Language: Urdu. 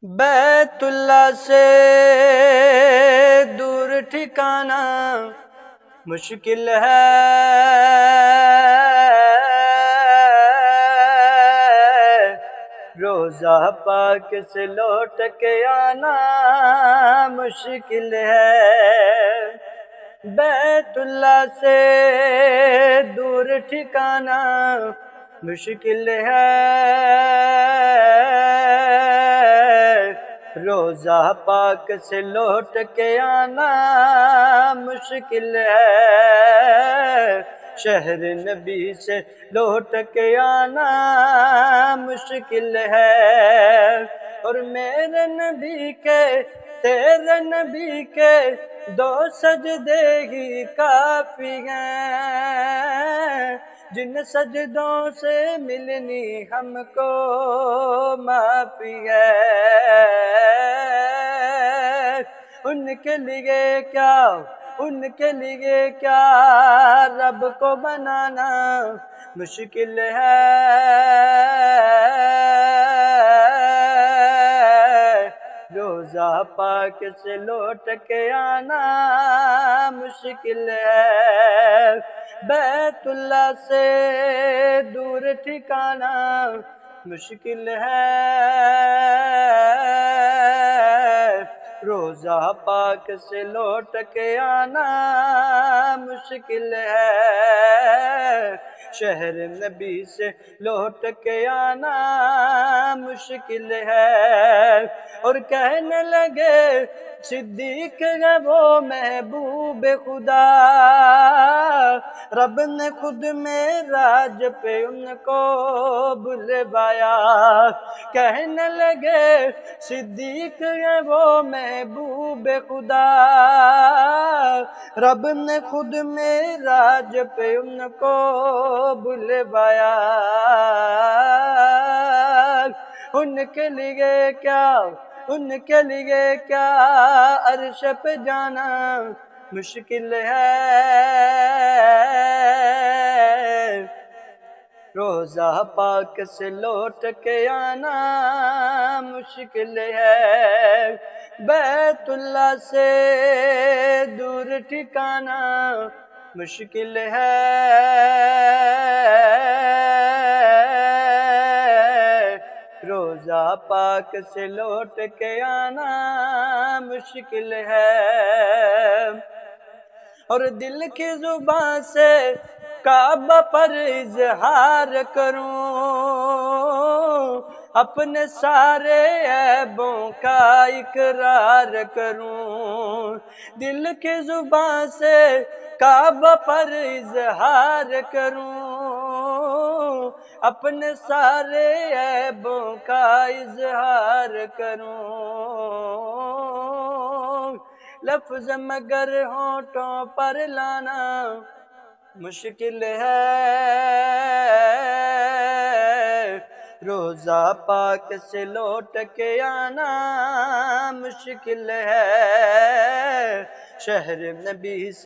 بیت اللہ سے دور ٹھکانا مشکل ہے، روضہ پاک سے لوٹ کے آنا مشکل ہے۔ بیت اللہ سے دور ٹھکانا مشکل ہے، روضہ پاک سے لوٹ کے آنا مشکل ہے، شہر نبی سے لوٹ کے آنا مشکل ہے۔ اور میرے نبی کے تیرے نبی کے دو سجدے ہی کافی ہیں، جن سجدوں سے ملنی ہم کو معافی ہے۔ ان کے لیے کیا رب کو بنانا مشکل ہے، روضہ پاک سے لوٹ کے آنا مشکل ہے۔ بیت اللہ سے دور ٹھکانا مشکل ہے، روضہ پاک سے لوٹ کے آنا مشکل ہے، شہر نبی سے لوٹ کے آنا مشکل ہے۔ اور کہنے لگے صدیق ہے وہ محبوب خدا، رب نے خود معراج پہ ان کو بلوایا۔ کہنے لگے صدیق ہے وہ محبوب خدا، رب نے خود معراج پہ ان کو بلوایا۔ ان کے لیے کیا عرش پہ جانا مشکل ہے، روضہ پاک سے لوٹ کے آنا مشکل ہے۔ بیت اللہ سے دور ٹھکانا مشکل ہے، روضہ پاک سے لوٹ کے آنا مشکل ہے۔ اور دل کی زبان سے کعبہ پر اظہار کروں، اپنے سارے عیبوں کا اقرار کروں، دل کی زبان سے کعبہ پر اظہار کروں، اپنے سارے عیبوں کا اظہار کروں، لفظ مگر ہونٹوں پر لانا مشکل ہے، روضہ پاک سے لوٹ کے آنا مشکل ہے، شہر نبی سے